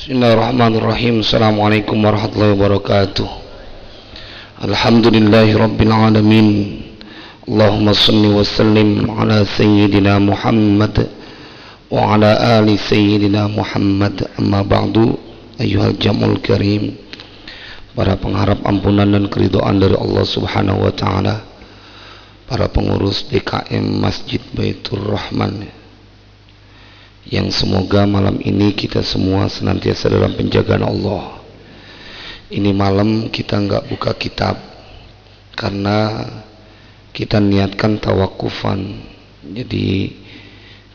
Bismillahirrahmanirrahim. Assalamualaikum warahmatullahi wabarakatuh. Alhamdulillahi rabbil alamin. Allahumma salli wa sallim ala sayyidina Muhammad wa ala ali sayyidina Muhammad. Amma ba'du. Ayyuhal jam'ul karim, para pengharap ampunan dan keridhaan dari Allah subhanahu wa ta'ala, para pengurus DKM Masjid Baitur Rahman, yang semoga malam ini kita semua senantiasa dalam penjagaan Allah. Ini malam kita enggak buka kitab karena kita niatkan tawakufan. Jadi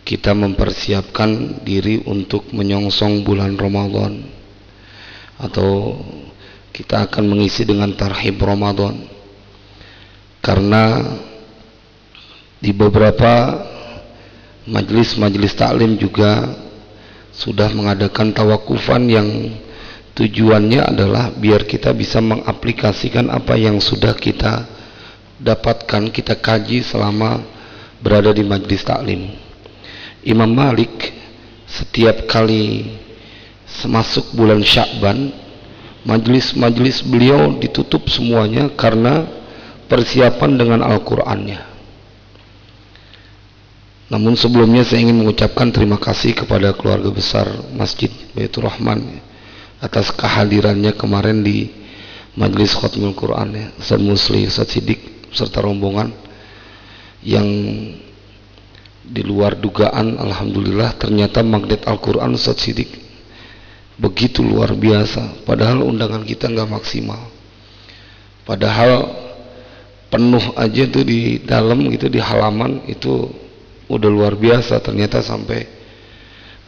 kita mempersiapkan diri untuk menyongsong bulan Ramadan, atau kita akan mengisi dengan tarhib Ramadan. Karena di beberapa majelis taklim juga sudah mengadakan tawakufan yang tujuannya adalah biar kita bisa mengaplikasikan apa yang sudah kita dapatkan, kita kaji selama berada di majelis taklim. Imam Malik setiap kali masuk bulan Sya'ban, majelis beliau ditutup semuanya karena persiapan dengan Al-Qur'annya. Namun sebelumnya saya ingin mengucapkan terima kasih kepada keluarga besar Masjid Baitur Rahman atas kehadirannya kemarin di majelis Khatmul Quran, ya. Ustaz Musli, Ustaz Sidik serta rombongan yang di luar dugaan, alhamdulillah ternyata magnet Al-Quran Ustaz Sidik begitu luar biasa. Padahal undangan kita nggak maksimal, padahal penuh aja tuh di dalam gitu, di halaman itu udah luar biasa. Ternyata sampai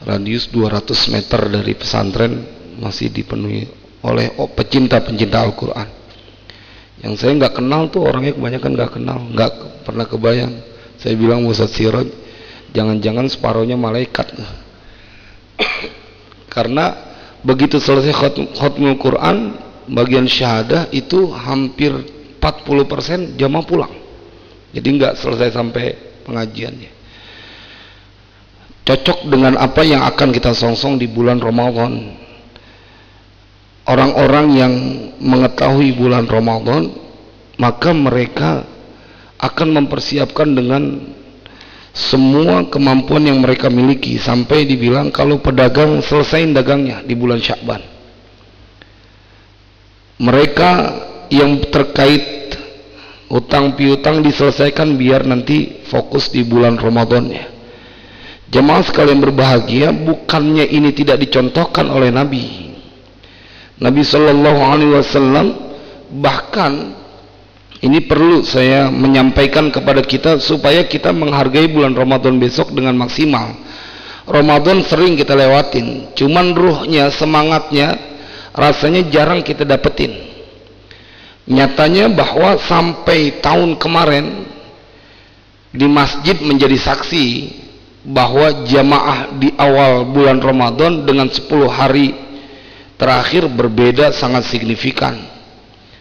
radius 200 meter dari pesantren masih dipenuhi oleh pecinta-pencinta Al-Quran. Yang saya nggak kenal tuh orangnya kebanyakan nggak kenal, nggak pernah kebayang. Saya bilang Ustaz Siraj, jangan-jangan separuhnya malaikat. Karena begitu selesai khatmul Quran, bagian syahadah itu hampir 40% jamaah pulang. Jadi nggak selesai sampai pengajiannya. Cocok dengan apa yang akan kita songsong di bulan Ramadan. Orang-orang yang mengetahui bulan Ramadan, maka mereka akan mempersiapkan dengan semua kemampuan yang mereka miliki, sampai dibilang kalau pedagang selesai dagangnya di bulan Sya'ban. Mereka yang terkait utang piutang diselesaikan biar nanti fokus di bulan Ramadannya. Jemaah sekalian berbahagia, bukannya ini tidak dicontohkan oleh Nabi Sallallahu Alaihi Wasallam. Bahkan ini perlu saya menyampaikan kepada kita supaya kita menghargai bulan Ramadan besok dengan maksimal. Ramadan sering kita lewatin, cuman ruhnya, semangatnya rasanya jarang kita dapetin. Nyatanya bahwa sampai tahun kemarin di masjid menjadi saksi bahwa jamaah di awal bulan Ramadan dengan 10 hari terakhir berbeda sangat signifikan.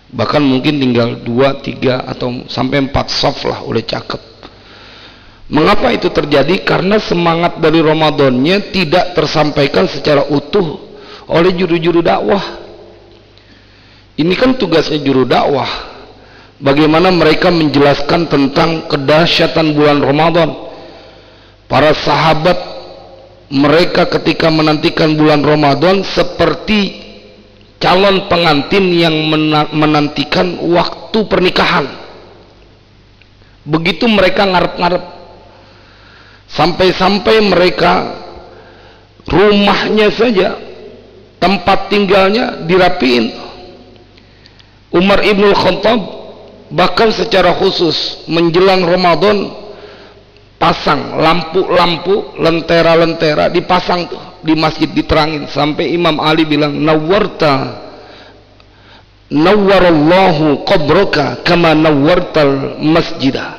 Bahkan mungkin tinggal 2, 3 atau sampai 4 shaf lah udah cakep. Mengapa itu terjadi? Karena semangat dari Ramadannya tidak tersampaikan secara utuh oleh juru-juru dakwah. Ini kan tugasnya juru dakwah, bagaimana mereka menjelaskan tentang kedahsyatan bulan Ramadan. Para sahabat mereka ketika menantikan bulan Ramadan seperti calon pengantin yang menantikan waktu pernikahan. Begitu mereka ngarep-ngarep, sampai-sampai mereka rumahnya saja, tempat tinggalnya dirapiin. Umar ibn Khattab bahkan secara khusus menjelang Ramadan pasang lampu-lampu, lentera-lentera dipasang tuh di masjid, diterangin, sampai Imam Ali bilang nawwarallahu qabraka kama nawwartal masjidah.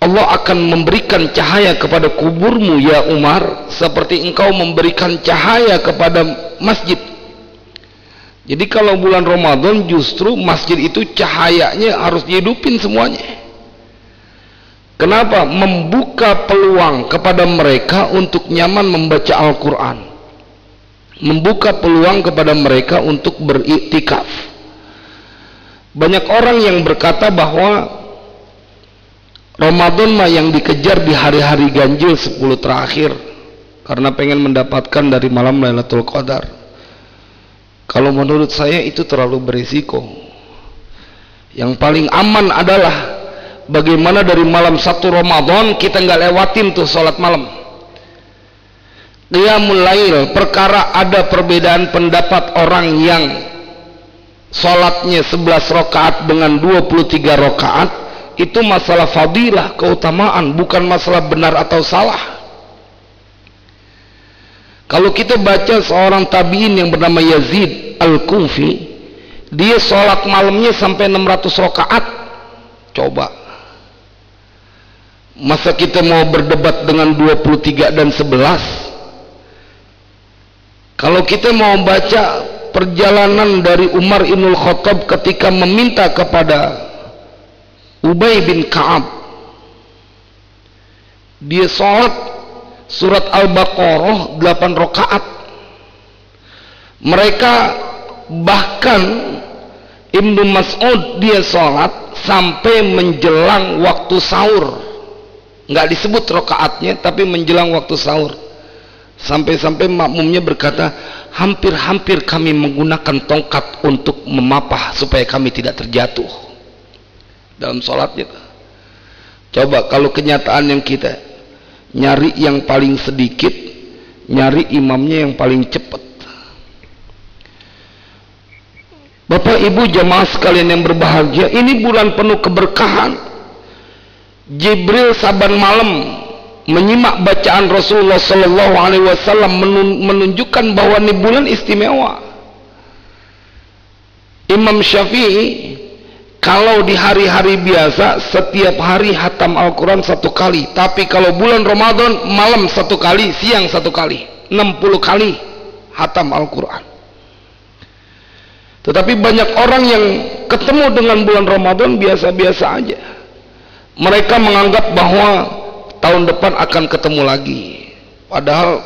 Allah akan memberikan cahaya kepada kuburmu ya Umar seperti engkau memberikan cahaya kepada masjid. Jadi kalau bulan Ramadan justru masjid itu cahayanya harus dihidupin semuanya. Kenapa? Membuka peluang kepada mereka untuk nyaman membaca Al-Quran. membuka peluang kepada mereka untuk beriktikaf. Banyak orang yang berkata bahwa Ramadan mah yang dikejar di hari-hari ganjil 10 terakhir karena pengen mendapatkan dari malam Lailatul Qadar. Kalau menurut saya itu terlalu berisiko. Yang paling aman adalah bagaimana dari malam 1 Ramadan kita nggak lewatin tuh sholat malam. Qiyamul Lail, perkara ada perbedaan pendapat orang yang sholatnya 11 rakaat dengan 23 rakaat, itu masalah fadilah, keutamaan, bukan masalah benar atau salah. Kalau kita baca seorang tabi'in yang bernama Yazid Al-Kufi, dia sholat malamnya sampai 600 rakaat. Coba, masa kita mau berdebat dengan 23 dan 11? Kalau kita mau baca perjalanan dari Umar Ibn Khattab ketika meminta kepada Ubay bin Ka'ab, dia sholat surat Al-Baqarah 8 rakaat. Mereka bahkan Ibnu Mas'ud dia sholat sampai menjelang waktu sahur, nggak disebut rakaatnya tapi menjelang waktu sahur. Sampai-sampai makmumnya berkata, hampir-hampir kami menggunakan tongkat untuk memapah supaya kami tidak terjatuh dalam sholatnya. Coba kalau kenyataan yang kita nyari yang paling sedikit, nyari imamnya yang paling cepat. Bapak Ibu jamaah sekalian yang berbahagia, ini bulan penuh keberkahan. Jibril saban malam menyimak bacaan Rasulullah Sallallahu Alaihi Wasallam menunjukkan bahwa ini bulan istimewa. Imam Syafi'i kalau di hari-hari biasa setiap hari hatam Al-Quran 1 kali, tapi kalau bulan Ramadan malam 1 kali, siang 1 kali, 60 kali hatam Al-Quran. Tetapi banyak orang yang ketemu dengan bulan Ramadan biasa-biasa aja. Mereka menganggap bahwa tahun depan akan ketemu lagi. Padahal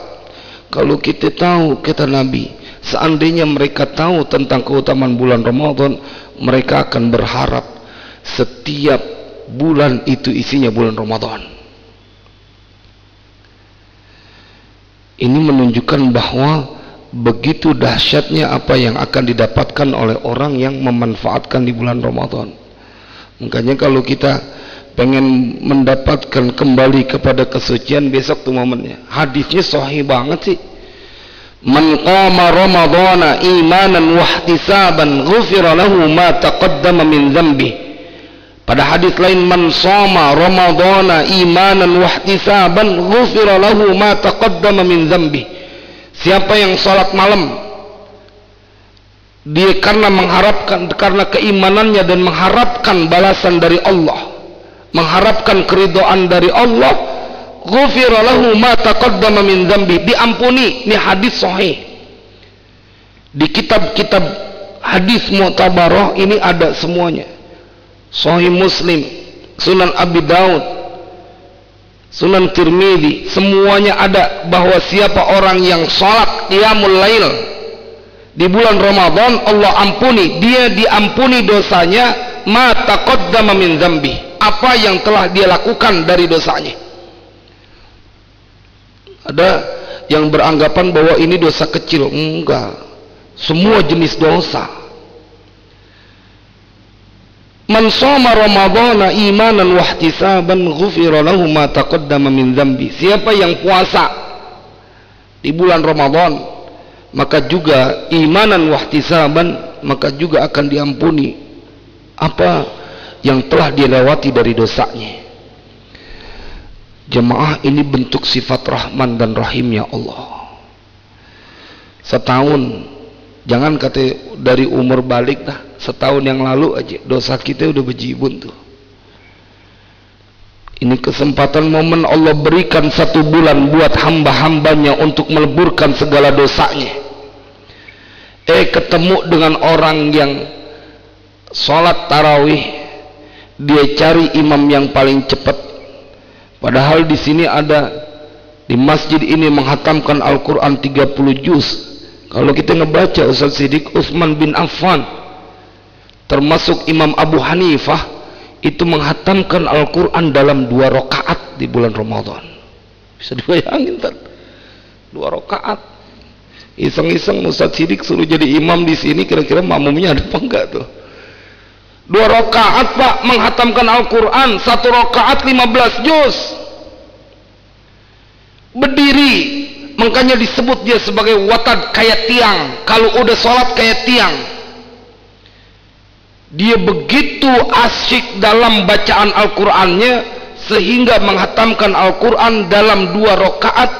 kalau kita tahu, kata Nabi, seandainya mereka tahu tentang keutamaan bulan Ramadan, mereka akan berharap setiap bulan itu isinya bulan Ramadan. Ini menunjukkan bahwa begitu dahsyatnya apa yang akan didapatkan oleh orang yang memanfaatkan di bulan Ramadan. Makanya kalau kita pengen mendapatkan kembali kepada kesucian, besok tuh momennya. Hadisnya sahih banget sih. Man qama ramadhana imanan wa ihtisaban ghufira lahu ma taqaddama min dhanbi. Pada hadis lain, man shama ramadhana imanan wa ihtisaban ghufira lahu ma taqaddama min dhanbi. Siapa yang salat malam dia karena mengharapkan, karena keimanannya dan mengharapkan balasan dari Allah, mengharapkan keridhaan dari Allah, ghufira lahu ma taqaddama min dzambi, diampuni. Ini hadis sahih. Di kitab-kitab hadis mu'tabarah ini ada semuanya. Sahih Muslim, Sunan Abi Daud, Sunan Tirmidzi, semuanya ada bahwa siapa orang yang salat qiyamul lail di bulan Ramadan, Allah ampuni, dia diampuni dosanya ma taqaddama min dzambi, apa yang telah dia lakukan dari dosanya. Ada yang beranggapan bahwa ini dosa kecil. Enggak, semua jenis dosa. Man shoma ramadhana imanan wa ihtisaban ghufira lahu ma taqaddama min dzambi. Siapa yang puasa di bulan Ramadan, maka juga imanan wa ihtisaban, maka juga akan diampuni apa yang telah dia lewati dari dosanya. Jemaah, ini bentuk sifat Rahman dan Rahimnya Allah. Setahun, jangan kata dari umur balik dah, setahun yang lalu aja dosa kita udah bejibun tuh. Ini kesempatan momen Allah berikan 1 bulan buat hamba-hambanya untuk meleburkan segala dosanya. Ketemu dengan orang yang sholat tarawih, dia cari imam yang paling cepat. Padahal di sini ada, di masjid ini menghatamkan Al-Quran 30 juz. Kalau kita ngebaca Ustaz Siddiq, Utsman bin Affan termasuk Imam Abu Hanifah itu menghatamkan Al-Quran dalam 2 rakaat di bulan Ramadan. Bisa dibayangin kan? 2 rakaat. Iseng-iseng Ustaz Siddiq suruh jadi imam di sini, kira-kira makmumnya ada apa enggak tuh? 2 rakaat Pak menghatamkan Al-Quran, 1 rakaat 15 juz. Berdiri, makanya disebut dia sebagai watad, kayak tiang. Kalau udah sholat kayak tiang. Dia begitu asyik dalam bacaan Al-Qurannya sehingga menghatamkan Al-Quran dalam 2 rakaat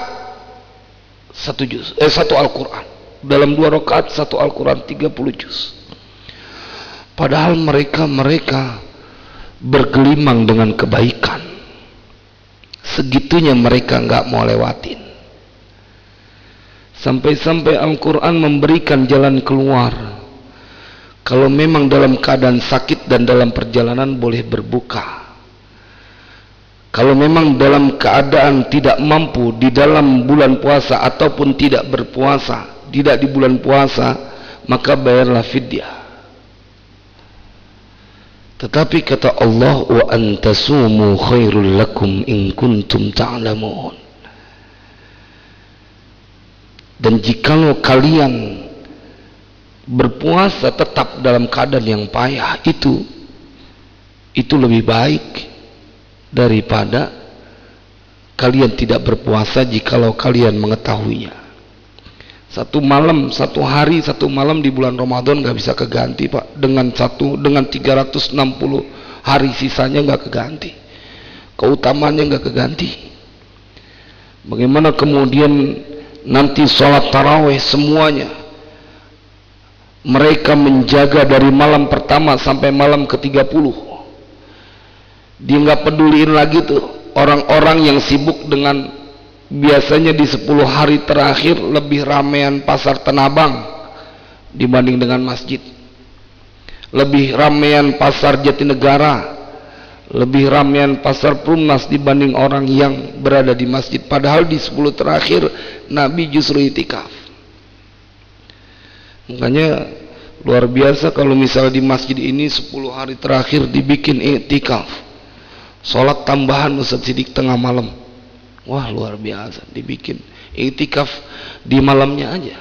1 Al-Quran. Dalam 2 rakaat 1 Al-Quran 30 juz. Padahal mereka bergelimang dengan kebaikan. Segitunya mereka nggak mau lewatin. Sampai-sampai Al-Quran memberikan jalan keluar. Kalau memang dalam keadaan sakit dan dalam perjalanan boleh berbuka. Kalau memang dalam keadaan tidak mampu di dalam bulan puasa ataupun tidak berpuasa, tidak di bulan puasa, maka bayarlah fidyah. Tetapi kata Allah, wa antasumu khairul lakum in kuntum ta'lamun. Dan jikalau kalian berpuasa tetap dalam keadaan yang payah, itu lebih baik daripada kalian tidak berpuasa jikalau kalian mengetahuinya. 1 malam, 1 hari, 1 malam di bulan Ramadan gak bisa keganti Pak. Dengan 360 hari sisanya gak keganti. Keutamaannya gak keganti. Bagaimana kemudian nanti sholat tarawih semuanya mereka menjaga dari malam pertama sampai malam ke-30. Dia gak peduliin lagi tuh orang-orang yang sibuk dengan, biasanya di 10 hari terakhir lebih ramean pasar Tanah Abang dibanding dengan masjid, lebih ramean pasar Jatinegara, lebih ramean pasar Perumnas dibanding orang yang berada di masjid. Padahal di 10 terakhir Nabi justru itikaf. Makanya luar biasa kalau misalnya di masjid ini 10 hari terakhir dibikin itikaf, sholat tambahan Ustaz Siddiq tengah malam. Wah, luar biasa, dibikin iktikaf di malamnya aja.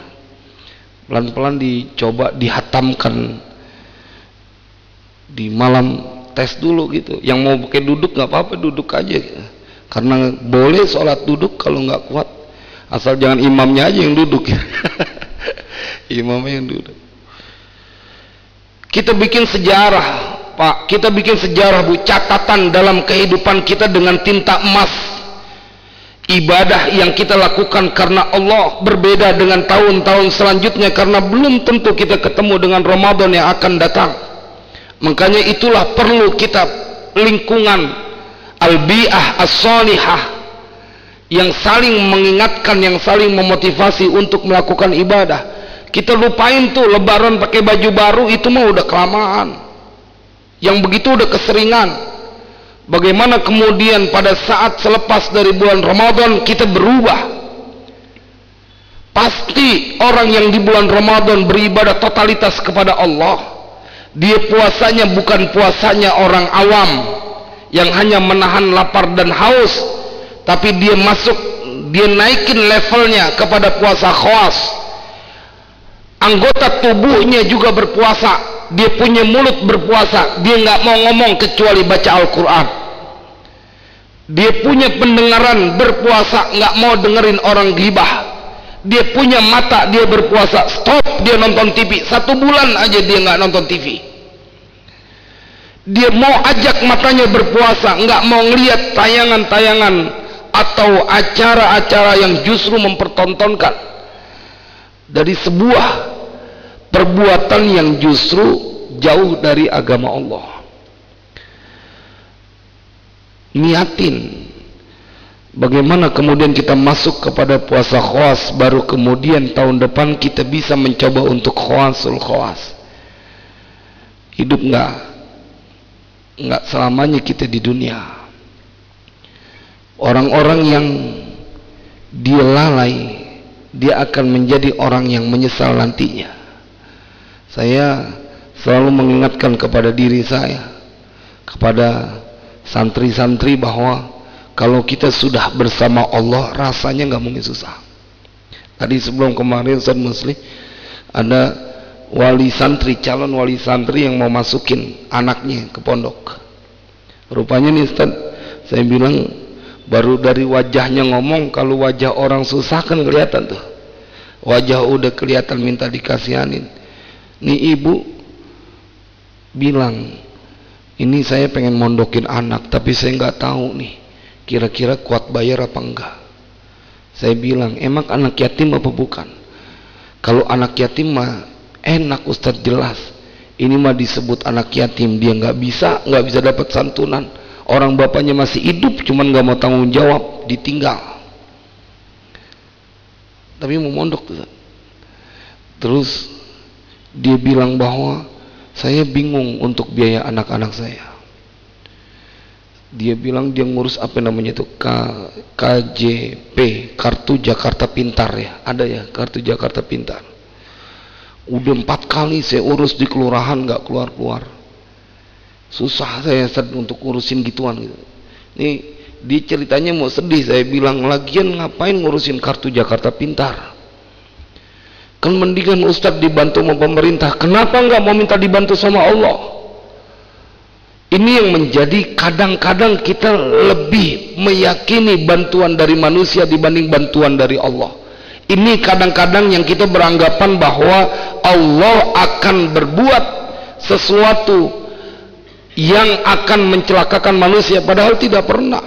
Pelan-pelan dicoba dihatamkan di malam, tes dulu gitu. Yang mau pakai duduk nggak apa-apa, duduk aja. Karena boleh sholat duduk kalau nggak kuat. Asal jangan imamnya aja yang duduk. Imamnya yang duduk. Kita bikin sejarah, Pak. Kita bikin sejarah, Bu. Catatan dalam kehidupan kita dengan tinta emas. Ibadah yang kita lakukan karena Allah berbeda dengan tahun-tahun selanjutnya, karena belum tentu kita ketemu dengan Ramadan yang akan datang. Makanya itulah perlu kita lingkungan al-bi'ah as-salihah yang saling mengingatkan, yang saling memotivasi untuk melakukan ibadah. Kita lupain tuh lebaran pakai baju baru, itu mah udah kelamaan. Yang begitu udah keseringan. Bagaimana kemudian pada saat selepas dari bulan Ramadan kita berubah? Pasti orang yang di bulan Ramadan beribadah totalitas kepada Allah, dia puasanya bukan puasanya orang awam yang hanya menahan lapar dan haus, tapi dia naikin levelnya kepada puasa khawas. Anggota tubuhnya juga berpuasa, dia punya mulut berpuasa, dia nggak mau ngomong kecuali baca Al-Quran. Dia punya pendengaran berpuasa, nggak mau dengerin orang ghibah. Dia punya mata, dia berpuasa, stop dia nonton TV. 1 bulan aja dia nggak nonton TV. Dia mau ajak matanya berpuasa, nggak mau ngelihat tayangan-tayangan atau acara-acara yang justru mempertontonkan dari sebuah perbuatan yang justru jauh dari agama Allah. Niatin bagaimana kemudian kita masuk kepada puasa khawas, baru kemudian tahun depan kita bisa mencoba untuk khawasul khawas. Hidup nggak selamanya kita di dunia. Orang-orang yang dia lalai dia akan menjadi orang yang menyesal nantinya. Saya selalu mengingatkan kepada diri saya, kepada santri-santri, bahwa kalau kita sudah bersama Allah rasanya nggak mungkin susah. Tadi sebelum kemarin Ustaz Musli, ada wali santri, calon wali santri yang mau masukin anaknya ke pondok. Rupanya nih Ustaz, saya bilang baru dari wajahnya ngomong, kalau wajah orang susah kan kelihatan tuh. Wajah udah kelihatan minta dikasihanin. Nih ibu bilang, ini saya pengen mondokin anak, tapi saya nggak tahu nih kira-kira kuat bayar apa enggak. Saya bilang, emang anak yatim apa bukan? Kalau anak yatim mah enak Ustadz, jelas. Ini mah disebut anak yatim, dia nggak bisa dapat santunan. Orang bapaknya masih hidup, cuman nggak mau tanggung jawab, ditinggal. Tapi mau mondok tuh. Terus dia bilang bahwa saya bingung untuk biaya anak-anak saya. Dia bilang dia ngurus apa namanya itu, KJP, Kartu Jakarta Pintar ya, ada ya Kartu Jakarta Pintar. Udah 4 kali saya urus di kelurahan nggak keluar-keluar. Susah saya untuk urusin gituan gitu. Nih dia ceritanya mau sedih, saya bilang, lagian ngapain ngurusin Kartu Jakarta Pintar? Kan mendingan Ustadz dibantu sama pemerintah. Kenapa nggak mau minta dibantu sama Allah? Ini yang menjadi kadang-kadang kita lebih meyakini bantuan dari manusia dibanding bantuan dari Allah. Ini kadang-kadang yang kita beranggapan bahwa Allah akan berbuat sesuatu yang akan mencelakakan manusia, padahal tidak pernah.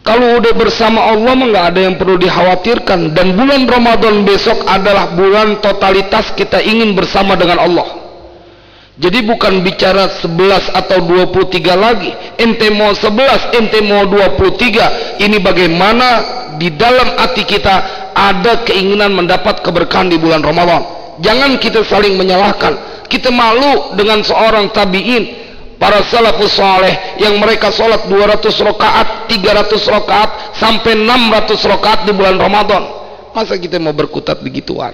Kalau udah bersama Allah nggak ada yang perlu dikhawatirkan. Dan bulan Ramadan besok adalah bulan totalitas kita ingin bersama dengan Allah. Jadi bukan bicara 11 atau 23 lagi, ente mau 11, ente mau 23, ini bagaimana di dalam hati kita ada keinginan mendapat keberkahan di bulan Ramadan. Jangan kita saling menyalahkan. Kita malu dengan seorang tabi'in, para salafus saleh yang mereka sholat 200 rakaat, 300 rakaat, sampai 600 rakaat di bulan Ramadan. Masa kita mau berkutat begituan?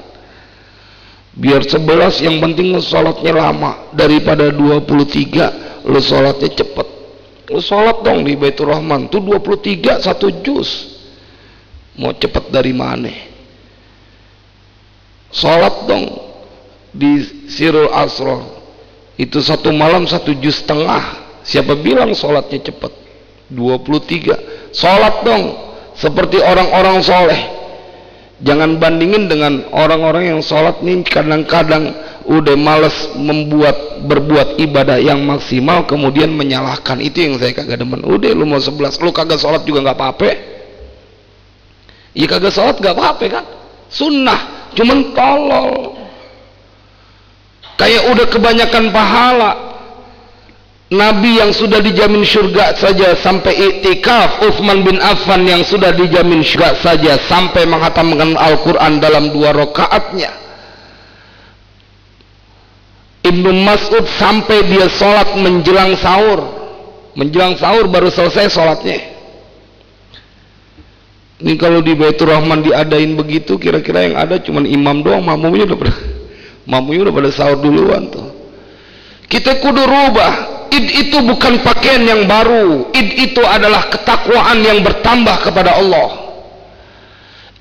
Biar 11, yang penting sholatnya lama. Daripada 23 lu sholatnya cepet. Lu sholat dong di Baitur Rahman tuh 23 1 juz. Mau cepet dari mana? Sholat dong di Sirul Asrar itu 1 malam 1 juz setengah. Siapa bilang sholatnya cepet? 23. Sholat dong seperti orang-orang soleh. Jangan bandingin dengan orang-orang yang sholat nih kadang-kadang udah males berbuat ibadah yang maksimal, kemudian menyalahkan. Itu yang saya kagak demen. Udah lu mau 11, lu kagak sholat juga nggak apa-apa. Ya kagak sholat nggak apa-apa kan, sunnah, cuman tolol. Kayak udah kebanyakan pahala. Nabi yang sudah dijamin surga saja sampai iktikaf, Utsman bin Affan yang sudah dijamin surga saja sampai menghatamkan Al-Quran dalam 2 rakaatnya. Ibnu Mas'ud sampai dia sholat menjelang sahur baru selesai sholatnya. Ini kalau di Baitur Rahman diadain begitu, kira-kira yang ada cuman imam doang, makmumnya udah pada sahur duluan tuh. Kita kudu rubah. Id itu bukan pakaian yang baru. Id itu adalah ketakwaan yang bertambah kepada Allah.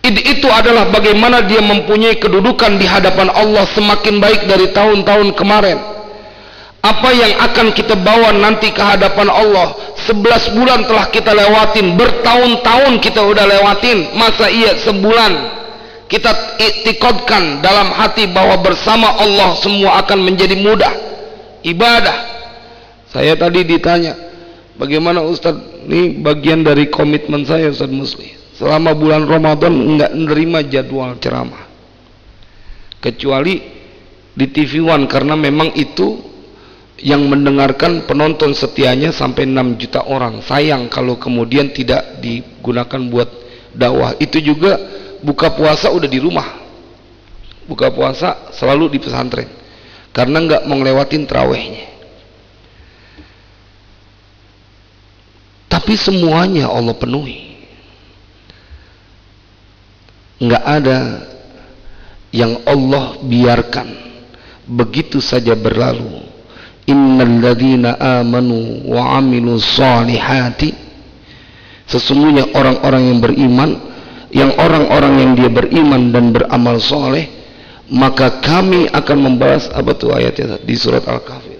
Id itu adalah bagaimana dia mempunyai kedudukan di hadapan Allah semakin baik dari tahun-tahun kemarin. Apa yang akan kita bawa nanti ke hadapan Allah? 11 bulan telah kita lewatin, bertahun-tahun kita udah lewatin. Masa iya sebulan kita iktiqadkan dalam hati bahwa bersama Allah semua akan menjadi mudah. Ibadah. Saya tadi ditanya, bagaimana Ustadz? Ini bagian dari komitmen saya Ustadz Musli. Selama bulan Ramadan enggak menerima jadwal ceramah, kecuali di TV One, karena memang itu yang mendengarkan penonton setianya sampai 6 juta orang. Sayang kalau kemudian tidak digunakan buat dakwah. Itu juga buka puasa udah di rumah. Buka puasa selalu di pesantren, karena enggak mau ngelewatin tarawihnya. Tapi semuanya Allah penuhi. nggak ada yang Allah biarkan begitu saja berlalu. Innal ladzina amanu wa amilus solihati, sesungguhnya orang-orang yang beriman, yang orang-orang yang dia beriman dan beramal soleh, maka kami akan membalas, apa tuh ayatnya di surat Al-Kahfi,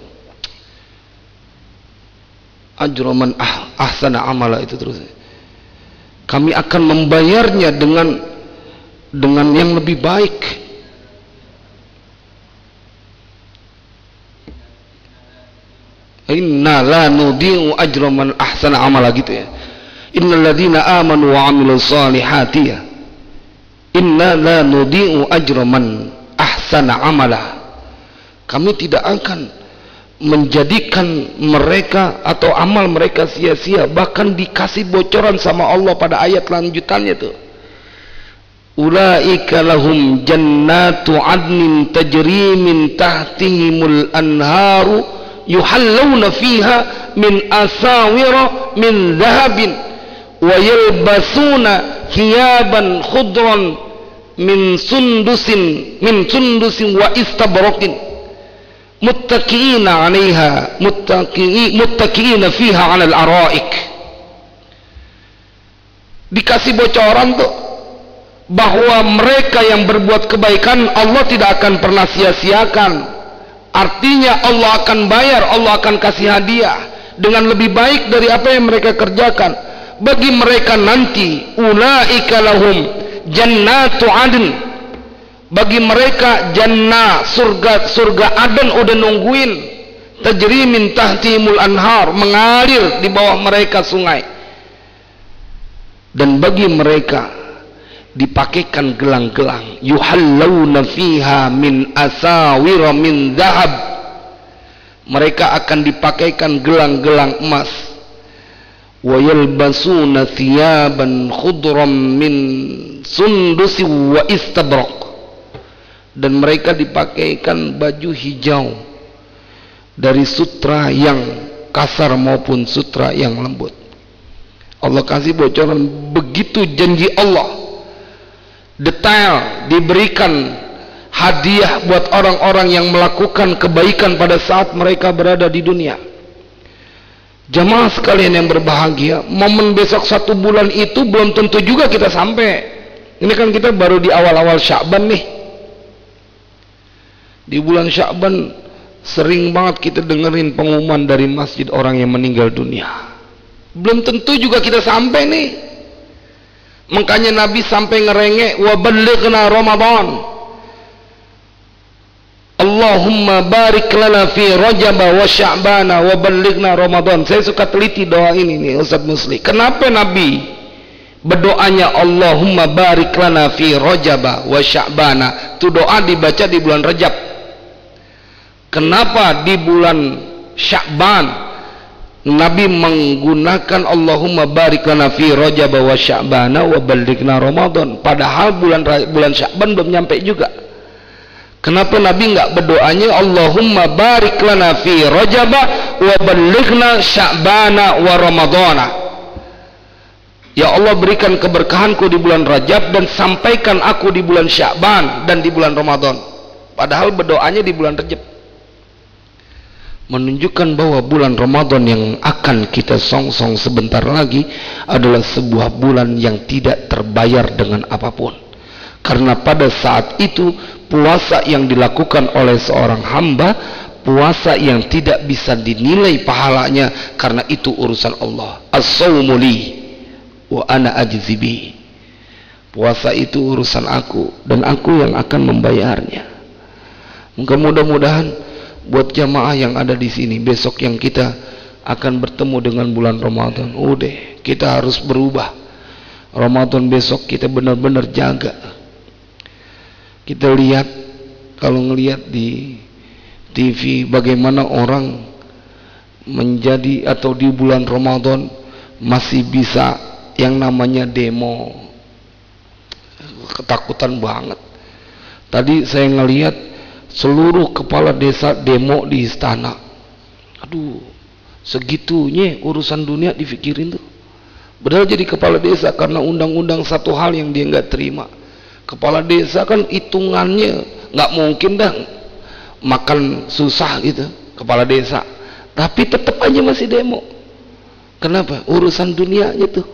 ajroman ahsana amala, itu terus kami akan membayarnya dengan yang lebih baik. Inna la nudi'u ajroman ahsana amala, gitu ya. Innal ladzina amanu wa amilus solihati, ya. Inna la nudi'u ajroman ahsana amala. Kami tidak akan menjadikan mereka atau amal mereka sia-sia, bahkan dikasih bocoran sama Allah pada ayat lanjutannya tuh. Ulaika lahum jannatu adnin tajri min tahtihimul anharu yuhallawna fiha min asawira min dhahabin wa yalbasuna thiyaban khudran min sundusin wa istabraqin muttaqiina 'alaiha muttaqiina fiha 'alal araik. Dikasih bocoran tuh bahwa mereka yang berbuat kebaikan Allah tidak akan pernah sia-siakan. Artinya Allah akan bayar, Allah akan kasih hadiah dengan lebih baik dari apa yang mereka kerjakan. Bagi mereka nanti ulaika lahum jannatu adn, bagi mereka jannah, surga Aden udah nungguin, tajri min tahtihimul anhar, mengalir di bawah mereka sungai, dan bagi mereka dipakaikan gelang-gelang, yuhallawna fiha min asawira min dhahab, mereka akan dipakaikan gelang-gelang emas, wa yalbasuna thiyaban khudram min sundusi wa istabraq, dan mereka dipakaikan baju hijau dari sutra yang kasar maupun sutra yang lembut. Allah kasih bocoran begitu janji Allah, detail diberikan hadiah buat orang-orang yang melakukan kebaikan pada saat mereka berada di dunia. Jamaah sekalian yang berbahagia, momen besok 1 bulan itu belum tentu juga kita sampai. Ini kan kita baru di awal-awal Sya'ban nih. Di bulan Sya'ban sering banget kita dengerin pengumuman dari masjid orang yang meninggal dunia. Belum tentu juga kita sampai nih. Makanya Nabi sampai ngerengek, wa ballighna Ramadan, Allahumma barik lana fi Rajab wa Sya'bana wa ballighna Ramadan. Saya suka teliti doa ini nih Ustaz Musli. Kenapa Nabi berdoanya Allahumma barik lana fi Rajab wa Sya'bana? Itu doa dibaca di bulan Rajab. Kenapa di bulan Sya'ban Nabi menggunakan Allahumma barik lana fi Rajab wa Sya'bana wa ballighna Ramadan, padahal bulan Sya'ban belum nyampe juga? Kenapa Nabi enggak berdoanya Allahumma barik lana fi Rajab wa ballighna Sya'bana wa Ramadana? Ya Allah, berikan keberkahanku di bulan Rajab dan sampaikan aku di bulan Sya'ban dan di bulan Ramadan. Padahal berdoanya di bulan Rajab. Menunjukkan bahwa bulan Ramadan yang akan kita songsong sebentar lagi adalah sebuah bulan yang tidak terbayar dengan apapun. Karena pada saat itu puasa yang dilakukan oleh seorang hamba, puasa yang tidak bisa dinilai pahalanya, karena itu urusan Allah. As-sawmu li wa ana ajzi bi. Puasa itu urusan aku dan aku yang akan membayarnya. Mudah-mudahan buat jamaah yang ada di sini, besok yang kita akan bertemu dengan bulan Ramadan, udah kita harus berubah. Ramadan besok kita benar-benar jaga. Kita lihat, kalau ngelihat di TV bagaimana orang menjadi atau di bulan Ramadan masih bisa yang namanya demo, ketakutan banget. Tadi saya ngelihat seluruh kepala desa demo di istana. Aduh, segitunya urusan dunia dipikirin tuh. Padahal jadi kepala desa karena undang-undang satu hal yang dia nggak terima. Kepala desa kan hitungannya nggak mungkin dah makan susah gitu kepala desa, tapi tetap aja masih demo. Kenapa? Urusan dunianya tuh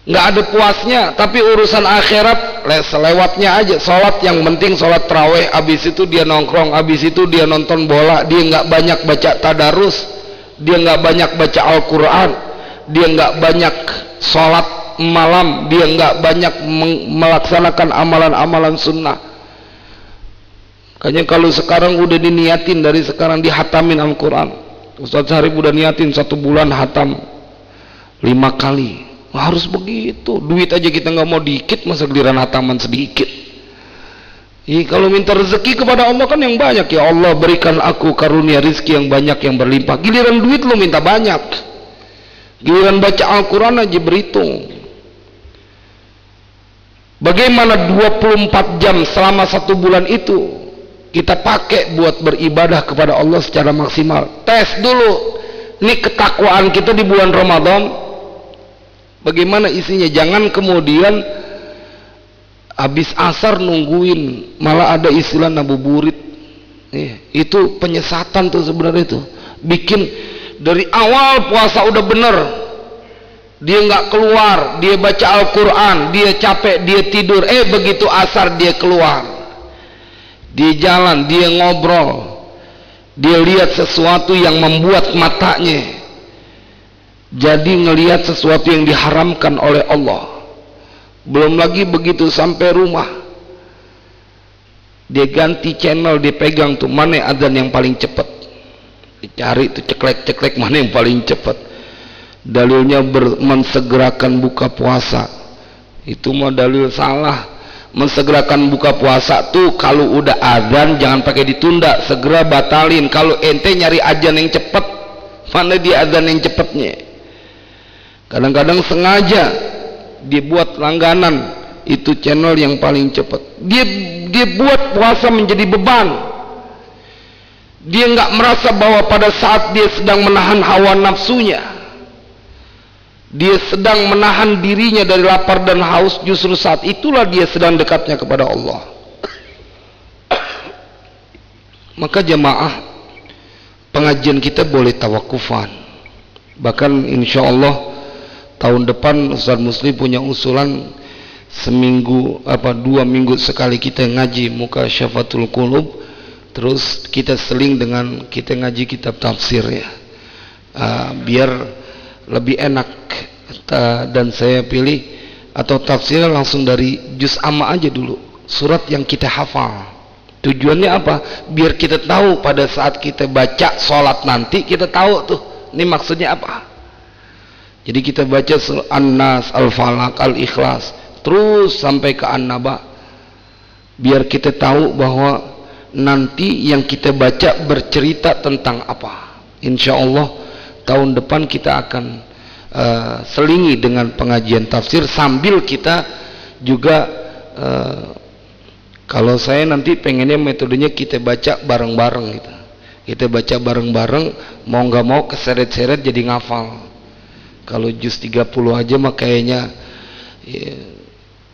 nggak ada puasnya, tapi urusan akhirat selewatnya aja. Sholat yang penting sholat taraweh, abis itu dia nongkrong, abis itu dia nonton bola, dia nggak banyak baca tadarus, dia nggak banyak baca Al-Quran, dia nggak banyak sholat malam, dia nggak banyak melaksanakan amalan-amalan sunnah. Makanya kalau sekarang udah diniatin dari sekarang dihatamin Al-Quran, Ustaz Syarif udah niatin 1 bulan hatam 5 kali. Harus begitu. Duit aja kita nggak mau dikit, masa giliran hataman sedikit. Kalau minta rezeki kepada Allah kan yang banyak, ya Allah berikan aku karunia rizki yang banyak yang berlimpah. Giliran duit lo minta banyak, giliran baca Al-Quran aja berhitung. Bagaimana 24 jam selama 1 bulan itu kita pakai buat beribadah kepada Allah secara maksimal. Tes dulu ini ketakwaan kita di bulan Ramadan bagaimana isinya. Jangan kemudian habis asar nungguin, malah ada istilah ngabuburit. Itu penyesatan tuh sebenarnya. Itu bikin dari awal puasa udah bener, dia nggak keluar, dia baca Al-Quran, dia capek, dia tidur, begitu asar dia keluar, dia jalan, dia ngobrol, dia lihat sesuatu yang membuat matanya jadi ngelihat sesuatu yang diharamkan oleh Allah. Belum lagi begitu sampai rumah dia ganti channel, dia pegang tuh mana adzan yang paling cepat, dicari tuh ceklek-ceklek mana yang paling cepat. Dalilnya mensegerakan buka puasa, itu mah dalil salah. Mensegerakan buka puasa tuh kalau udah adzan jangan pakai ditunda, segera batalin. Kalau ente nyari adzan yang cepat, mana dia adzan yang cepatnya? Kadang-kadang sengaja dia buat langganan itu channel yang paling cepat. Dia buat puasa menjadi beban. Dia nggak merasa bahwa pada saat dia sedang menahan hawa nafsunya, dia sedang menahan dirinya dari lapar dan haus, justru saat itulah dia sedang dekatnya kepada Allah. Maka jamaah, pengajian kita boleh tawakufan. Bahkan insya Allah tahun depan Ustaz Muslim punya usulan seminggu 2 minggu sekali kita ngaji muka Syafatul Qulub, terus kita seling dengan kita ngaji kitab tafsir ya, biar lebih enak. Dan saya pilih atau tafsirnya langsung dari juz amma aja dulu, surat yang kita hafal. Tujuannya apa? Biar kita tahu pada saat kita baca sholat nanti kita tahu tuh ini maksudnya apa. Jadi kita baca An-Nas, Al-Falaq, Al-Ikhlas terus sampai ke An-Naba, biar kita tahu bahwa nanti yang kita baca bercerita tentang apa. Insya Allah tahun depan kita akan selingi dengan pengajian tafsir sambil kita juga kalau saya nanti pengennya metodenya kita baca bareng-bareng gitu. Kita baca bareng-bareng, mau nggak mau keseret-seret jadi ngafal. Kalau juz 30 aja mah kayaknya ya,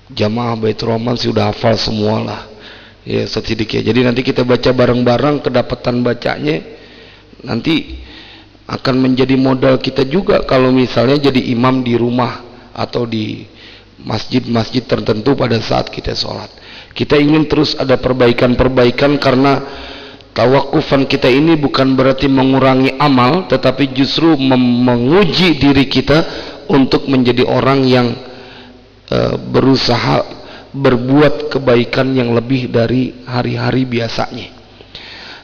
jamaah Baitur Rahman sudah hafal semua lah ya, sedikit. Jadi nanti kita baca bareng-bareng, kedapatan bacanya nanti akan menjadi modal kita juga kalau misalnya jadi imam di rumah atau di masjid-masjid tertentu pada saat kita sholat. Kita ingin terus ada perbaikan-perbaikan karena tawakufan kita ini bukan berarti mengurangi amal, tetapi justru menguji diri kita untuk menjadi orang yang berusaha berbuat kebaikan yang lebih dari hari-hari biasanya.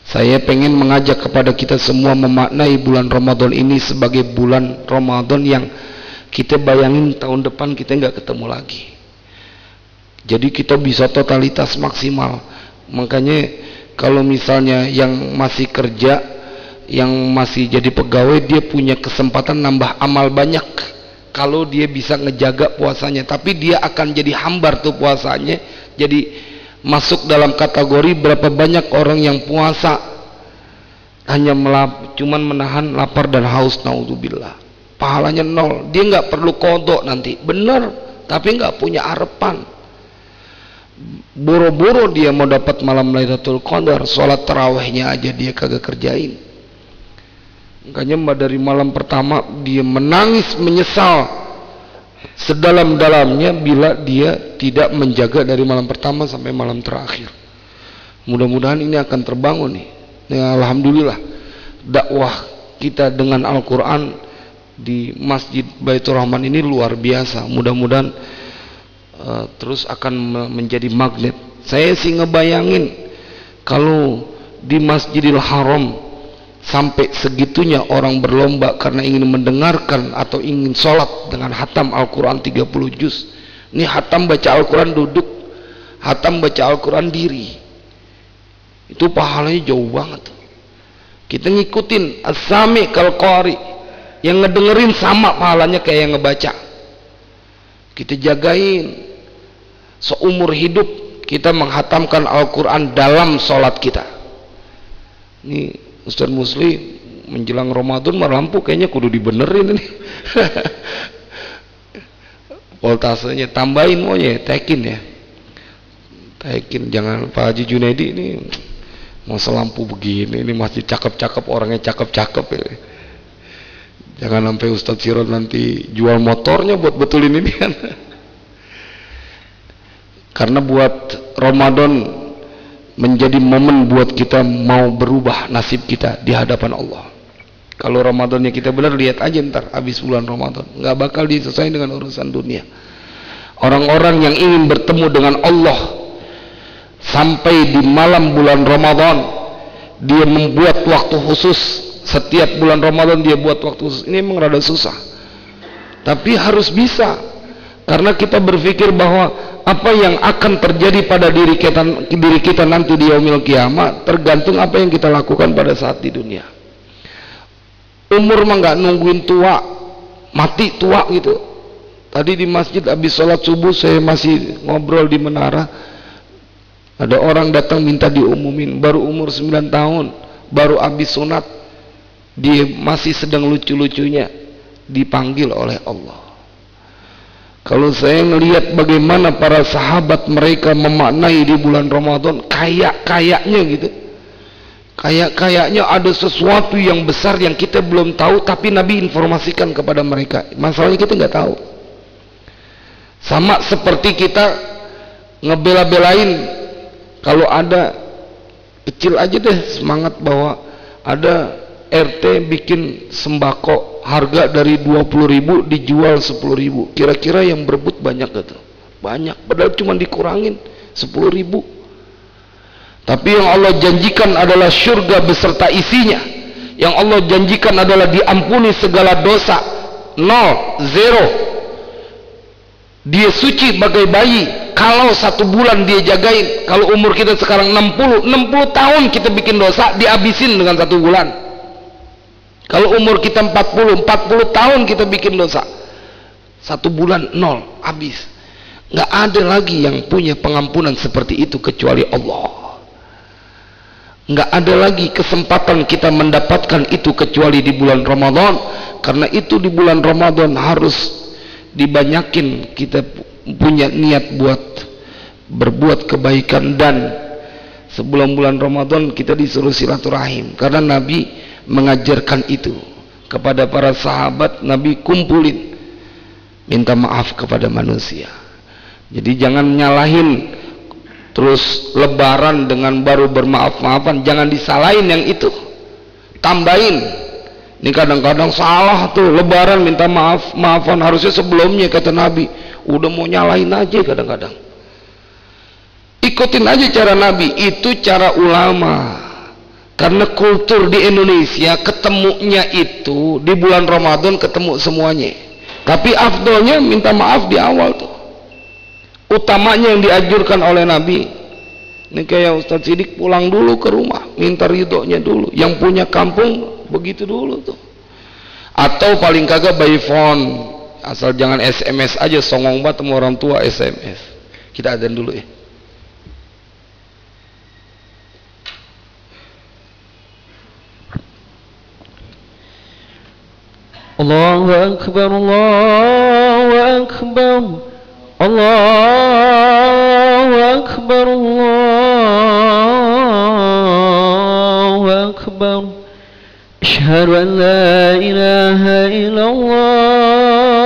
Saya pengen mengajak kepada kita semua memaknai bulan Ramadan ini sebagai bulan Ramadan yang kita bayangin tahun depan kita nggak ketemu lagi. Jadi kita bisa totalitas maksimal. Makanya kalau misalnya yang masih kerja, yang masih jadi pegawai, dia punya kesempatan nambah amal banyak kalau dia bisa ngejaga puasanya. Tapi dia akan jadi hambar tuh puasanya, jadi masuk dalam kategori berapa banyak orang yang puasa hanya cuman menahan lapar dan haus, naudzubillah, pahalanya nol. Dia nggak perlu kodok nanti, bener, tapi nggak punya harapan. boro-boro dia mau dapat malam Lailatul Qadar, sholat tarawihnya aja dia kagak kerjain. Makanya dari malam pertama dia menangis menyesal sedalam-dalamnya bila dia tidak menjaga dari malam pertama sampai malam terakhir. Mudah-mudahan ini akan terbangun nih. Ya, alhamdulillah dakwah kita dengan Al-Quran di Masjid Baitur Rahman ini luar biasa. Mudah-mudahan terus akan menjadi magnet. Saya sih ngebayangin kalau di Masjidil Haram sampai segitunya orang berlomba karena ingin mendengarkan atau ingin sholat dengan hatam Al-Quran 30 juz. Ini hatam baca Al-Quran duduk, hatam baca Al-Quran diri, itu pahalanya jauh banget. Kita ngikutin as-sami kal qari, yang ngedengerin sama pahalanya kayak yang ngebaca. Kita jagain seumur hidup kita menghatamkan Al-Quran dalam sholat kita. Ini Ustaz Musli menjelang Ramadan mah lampu kayaknya kudu dibenerin ini. Voltasenya tambahin maunya, tekin ya. Tekin, jangan Pak Haji Junaidi ini masa lampu begini, ini masih cakep-cakep, orangnya cakep-cakep ya. Jangan sampai Ustaz Sirot nanti jual motornya buat betulin ini kan. Karena buat Ramadan menjadi momen buat kita mau berubah nasib kita di hadapan Allah. Kalau Ramadannya kita benar, lihat aja ntar habis bulan Ramadan nggak bakal diselesaikan dengan urusan dunia. Orang-orang yang ingin bertemu dengan Allah sampai di malam bulan Ramadan, dia membuat waktu khusus. Setiap bulan Ramadan dia buat waktu khusus. Ini memang rada susah, tapi harus bisa, karena kita berpikir bahwa apa yang akan terjadi pada diri kita nanti di yaumil kiamat tergantung apa yang kita lakukan pada saat di dunia. Umur mah nggak nungguin tua, mati tua gitu. Tadi di masjid habis sholat subuh saya masih ngobrol di menara, ada orang datang minta diumumin, baru umur 9 tahun, baru habis sunat, dia masih sedang lucu-lucunya dipanggil oleh Allah. Kalau saya melihat bagaimana para sahabat mereka memaknai di bulan Ramadan, kayak-kayaknya gitu, kayak-kayaknya ada sesuatu yang besar yang kita belum tahu, tapi Nabi informasikan kepada mereka. Masalahnya kita nggak tahu. Sama seperti kita ngebela-belain, kalau ada kecil aja deh semangat bahwa ada RT bikin sembako harga dari 20.000 dijual 10.000, kira-kira yang berebut banyak gitu? Banyak, padahal cuma dikurangin 10.000. Tapi yang Allah janjikan adalah surga beserta isinya. Yang Allah janjikan adalah diampuni segala dosa, 0, 0. Dia suci bagai bayi kalau 1 bulan dia jagain. Kalau umur kita sekarang 60 tahun kita bikin dosa, dihabisin dengan 1 bulan. Kalau umur kita 40 tahun kita bikin dosa, 1 bulan 0, habis. Nggak ada lagi yang punya pengampunan seperti itu kecuali Allah. Nggak ada lagi kesempatan kita mendapatkan itu kecuali di bulan Ramadan. Karena itu di bulan Ramadan harus dibanyakin kita punya niat buat berbuat kebaikan. Dan sebelum bulan Ramadan kita disuruh silaturahim, karena Nabi mengajarkan itu kepada para sahabat. Nabi kumpulin minta maaf kepada manusia. Jadi jangan nyalahin terus lebaran dengan baru bermaaf-maafan, jangan disalahin yang itu, tambahin. Ini kadang-kadang salah tuh, lebaran minta maaf-maafan, harusnya sebelumnya kata Nabi. Udah mau nyalahin aja kadang-kadang. Ikutin aja cara Nabi, itu cara ulama. Karena kultur di Indonesia ketemunya itu di bulan Ramadan, ketemu semuanya. Tapi afdolnya minta maaf di awal tuh. Utamanya yang dianjurkan oleh Nabi. Ini kayak Ustadz Sidik pulang dulu ke rumah, minta ridhonya dulu. Yang punya kampung begitu dulu tuh. Atau paling kagak by phone, asal jangan SMS aja, songong banget sama orang tua SMS. Kita adzan dulu ya. Allahu Akbar, Allahu Akbar, Allahu أكبر الله أكبر أشهد أن لا إله إلا الله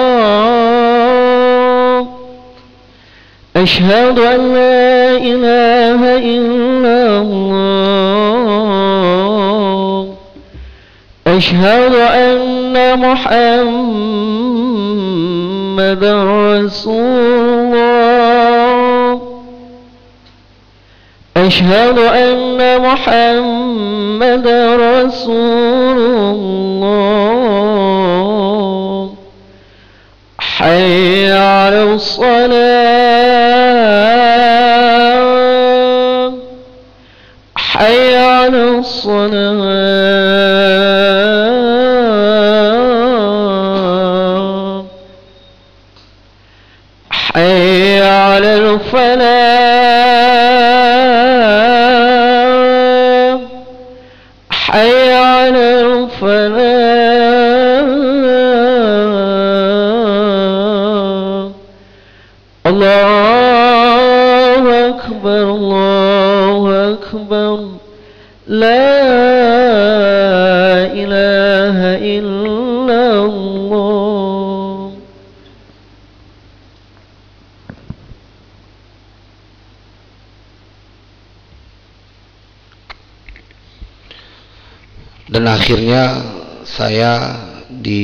أشهد أن لا إله إلا الله أشهد أن محمدا رسول الله أشهد أن محمدا رسول الله حي على الصلاة حي على الصلاة حي على الفلاح حي على الفلاح الله أكبر الله أكبر لا إله إلا الله. Dan akhirnya saya di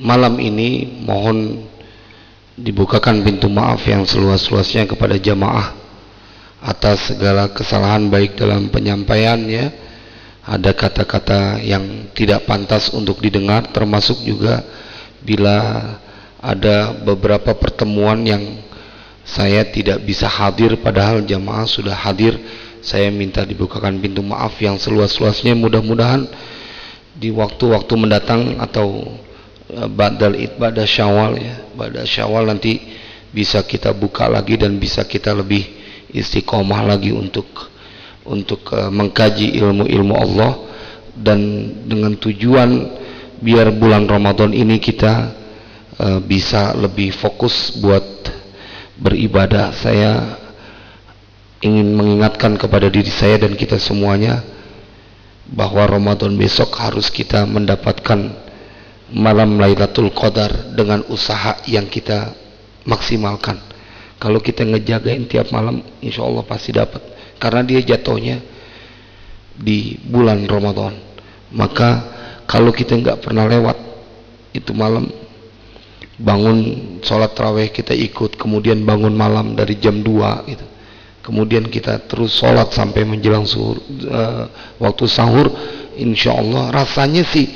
malam ini mohon dibukakan pintu maaf yang seluas-luasnya kepada jamaah atas segala kesalahan baik dalam penyampaiannya, ada kata-kata yang tidak pantas untuk didengar, termasuk juga bila ada beberapa pertemuan yang saya tidak bisa hadir padahal jamaah sudah hadir. Saya minta dibukakan pintu maaf yang seluas-luasnya. Mudah-mudahan di waktu-waktu mendatang atau ba'dal id, ba'da syawal ya, ba'da syawal nanti bisa kita buka lagi dan bisa kita lebih istiqomah lagi untuk mengkaji ilmu-ilmu Allah, dan dengan tujuan biar bulan Ramadan ini kita bisa lebih fokus buat beribadah. Saya ingin mengingatkan kepada diri saya dan kita semuanya bahwa Ramadan besok harus kita mendapatkan malam Lailatul Qadar dengan usaha yang kita maksimalkan. Kalau kita ngejagain tiap malam, insya Allah pasti dapat, karena dia jatuhnya di bulan Ramadan. Maka kalau kita nggak pernah lewat itu malam, bangun sholat tarawih kita ikut, kemudian bangun malam dari jam 2 gitu, kemudian kita terus sholat sampai menjelang waktu sahur, insya Allah rasanya sih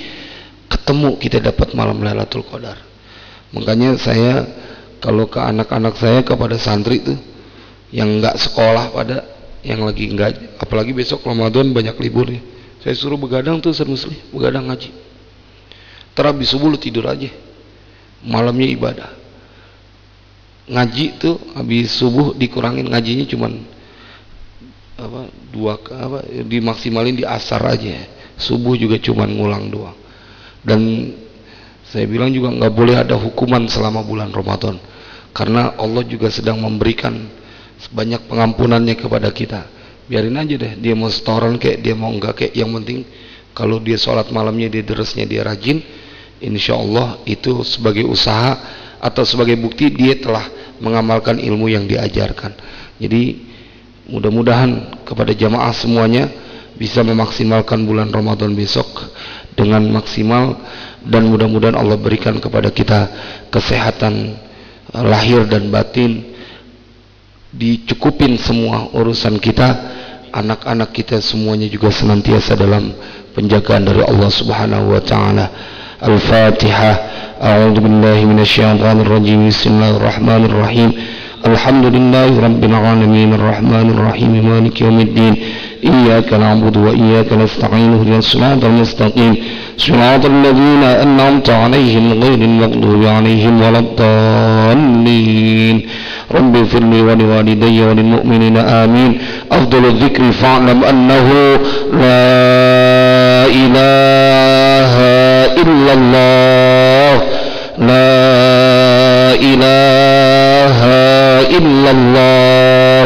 ketemu kita dapat malam Lailatul Qadar. Makanya saya kalau ke anak-anak saya, kepada santri tuh yang nggak sekolah, pada yang lagi nggak, apalagi besok Ramadan banyak liburnya, saya suruh begadang tuh, Ustaz Musli, begadang ngaji. Habis subuh lu tidur aja, malamnya ibadah. Ngaji tuh habis subuh dikurangin ngajinya, cuman dimaksimalin di asar aja, subuh juga cuman ngulang doang. Dan saya bilang juga nggak boleh ada hukuman selama bulan Ramadan, karena Allah juga sedang memberikan banyak pengampunannya kepada kita. Biarin aja deh, dia mau setoran kayak dia mau enggak kayak, yang penting kalau dia sholat malamnya, dia deresnya dia rajin, insya Allah itu sebagai usaha atau sebagai bukti dia telah mengamalkan ilmu yang diajarkan. Jadi mudah-mudahan kepada jamaah semuanya bisa memaksimalkan bulan Ramadan besok dengan maksimal, dan mudah-mudahan Allah berikan kepada kita kesehatan lahir dan batin, dicukupin semua urusan kita, anak-anak kita semuanya juga senantiasa dalam penjagaan dari Allah Subhanahu wa taala. Al-Fatihah. A'udzu billahi minasyaitonir rajim. Bismillahirrahmanirrahim. Alhamdulillahi rabbil alamin arrahmanir rahim maliki yaumiddin. Iyyaka na'budu wa iyyaka nasta'in ihdinas siratal mustaqim siratal ladzina an'amta 'alaihim ghairil maghdubi 'alaihim waladdallin. Rabbi firli wa liwalidayya wa lil mu'minina amin. Afdhalul dzikri fa'lam annahu la ilaha illallah, la ilaha illallah,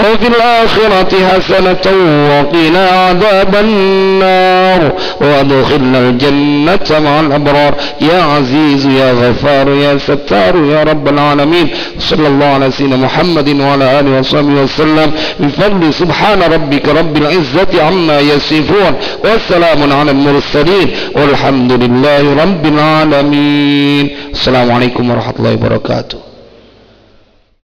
وفي الآخرة حسنة وقنا عذاب النار وادخلنا الجنة مع الأبرار يا عزيز يا غفار يا ستار يا رب العالمين. صلى الله على سيدنا محمد وعلى آله وصحبه وسلم بفضل سبحان ربك رب العزة عما يصفون والسلام على المرسلين والحمد لله رب العالمين. السلام عليكم ورحمة الله وبركاته.